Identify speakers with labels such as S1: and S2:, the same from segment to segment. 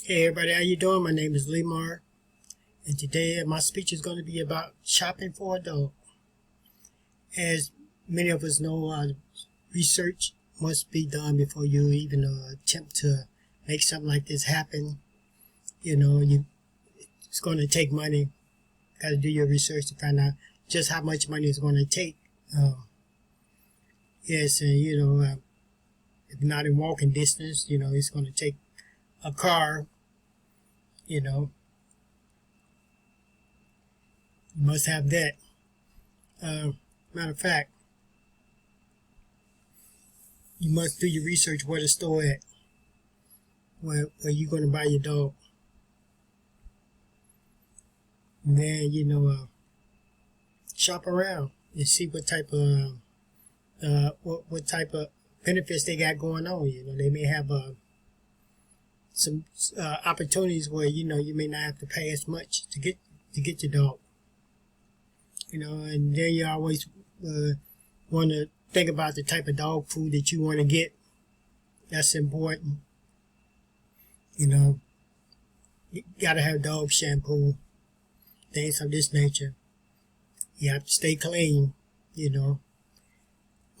S1: Hey everybody, how you doing? My name is Lemar, and today my speech is going to be about shopping for a dog. As many of us know, research must be done before you even attempt to make something like this happen. It's going to take money. Got to do your research to find out just how much money it's going to take. Yes, and if not in walking distance, it's going to take a car. You must have that. Matter of fact, you must do your research where the store at, where you're going to buy your dog. And then, shop around and see what type of what type of benefits they got going on. They may have some opportunities where you may not have to pay as much to get your dog. And then you always want to think about the type of dog food that you want to get. That's important. You gotta have dog shampoo, things of this nature. You have to stay clean.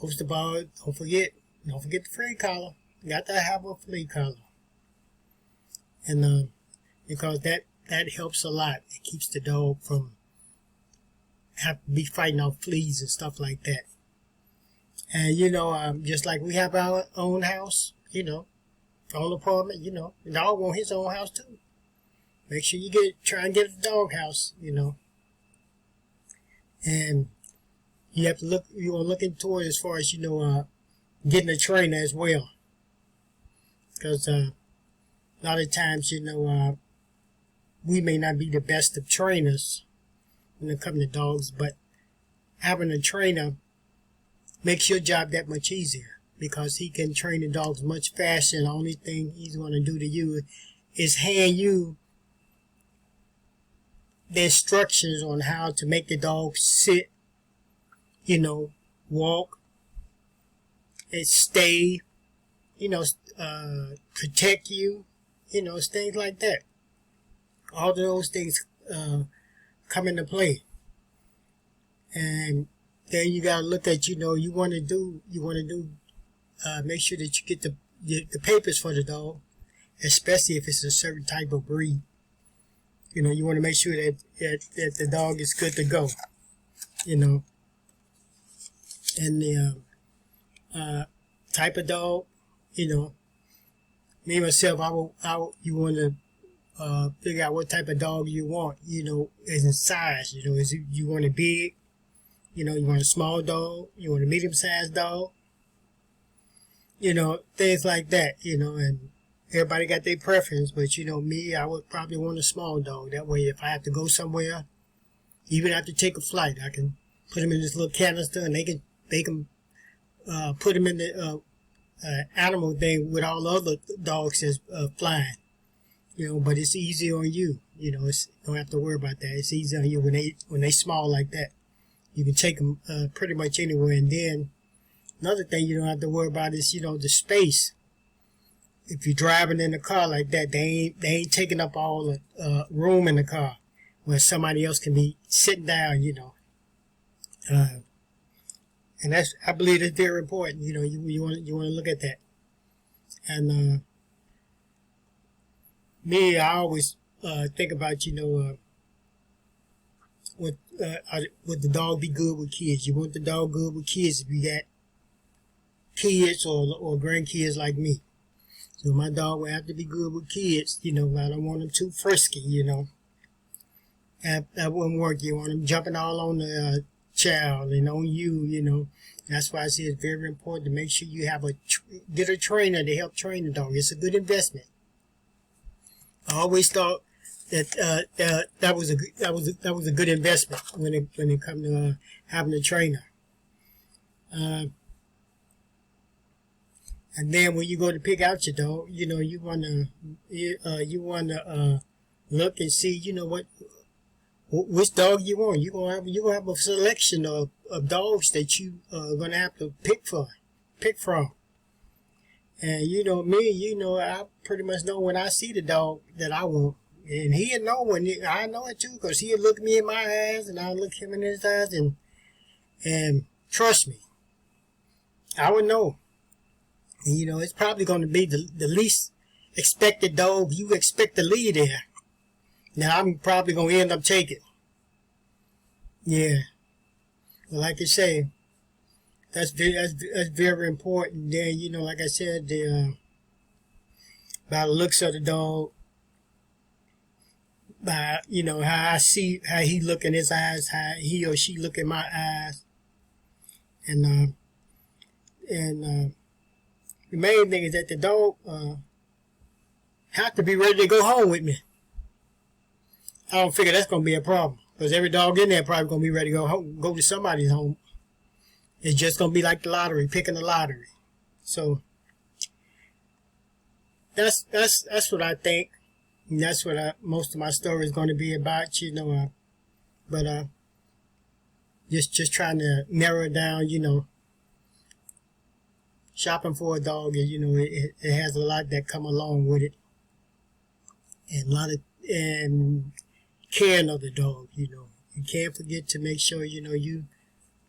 S1: Most of all, don't forget the flea collar. You got to have a flea collar, and because that helps a lot. It keeps the dog from have to be fighting off fleas and stuff like that. And just like we have our own house, own apartment, the dog want his own house too. Make sure you try and get a dog house, and you have to look. You are looking toward as far as getting a trainer as well, because a lot of times we may not be the best of trainers when it comes to dogs, but having a trainer makes your job that much easier because he can train the dogs much faster, and the only thing he's going to do to you is hand you the instructions on how to make the dog sit, walk, and stay, protect you, things like that. All of those things come into play. And then you gotta look at, you want to make sure that you get the papers for the dog, especially if it's a certain type of breed. You want to make sure that the dog is good to go. And the type of dog, me myself, you want to figure out what type of dog you want. As in size. Is you want a big, you want a small dog, you want a medium-sized dog, things like that. And everybody got their preference, but me, I would probably want a small dog. That way, if I have to go somewhere, even have to take a flight, I can put him in this little canister, and they can put him in the animal thing with all the other dogs that's flying. But it's easy on you. You don't have to worry about that. It's easy on you when they small like that. You can take them pretty much anywhere. And then another thing you don't have to worry about is the space. If you're driving in a car like that, they ain't taking up all the room in the car, where somebody else can be sitting down. And I believe that's very important. You want to look at that. And me, I always think about would the dog be good with kids? You want the dog good with kids if you got kids or grandkids like me. So my dog will have to be good with kids. I don't want them too frisky. That wouldn't work. You want them jumping all on the child and on you. That's why I say it's very important to make sure you have get a trainer to help train the dog. It's a good investment. I always thought that was a good investment when it comes to having a trainer. And then when you go to pick out your dog, you wanna look and see, which dog you want. You gonna have a selection of dogs that you are gonna have to pick from. And you know me, you know, I pretty much know when I see the dog that I want. And he'll know I know it too, because he'll look me in my eyes and I'll look him in his eyes, and trust me, I would know. And, you know, it's probably going to be the least expected dog you expect to leave there. Now, I'm probably going to end up taking. Yeah. Well, like I say, that's very important. Then, you know, like I said, by the looks of the dog, by, you know, how I see how he look in his eyes, how he or she look in my eyes, and the main thing is that the dog have to be ready to go home with me. I don't figure that's gonna be a problem, because every dog in there probably gonna be ready to go home, go to somebody's home. It's just gonna be like the lottery, picking the lottery. So that's what I think. And that's what most of my story is going to be about, you know. But just trying to narrow it down, you know. Shopping for a dog, you know, it has a lot that come along with it, and and caring of the dog, you know. You can't forget to make sure, you know, you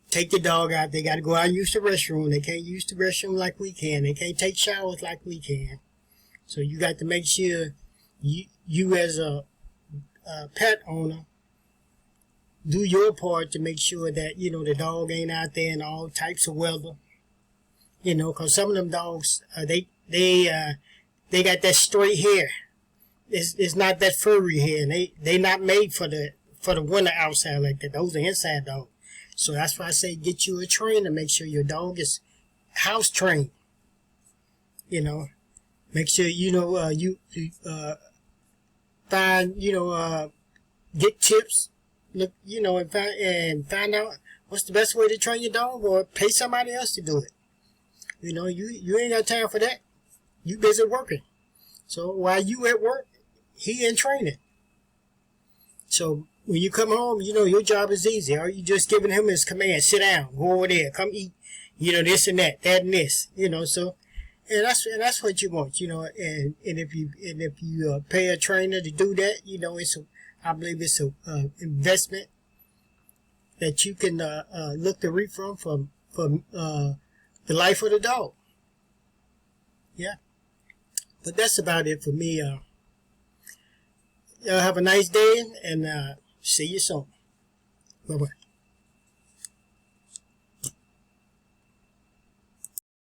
S1: take the dog out. They got to go out and use the restroom. They can't use the restroom like we can. They can't take showers like we can. So you got to make sure you as a pet owner do your part to make sure that, you know, the dog ain't out there in all types of weather. You know, because some of them dogs, they got that straight hair. It's not that furry hair. And they not made for the winter outside like that. Those are inside dogs. So that's why I say get you a trainer. Make sure your dog is house trained. You know, make sure, you know, you find, you know, get tips, look, you know, and find out what's the best way to train your dog, or pay somebody else to do it. You know, you ain't got time for that. You busy working. So while you at work, he in training. So when you come home, you know, your job is easy. Or you just giving him his command, sit down, go over there, come eat, you know, this and that and this, you know, so, and that's what you want, you know, and if you pay a trainer to do that, you know, I believe it's a investment that you can look to reap from the life of the dog. Yeah. But that's about it for me. Y'all have a nice day, and see you soon. Bye-bye.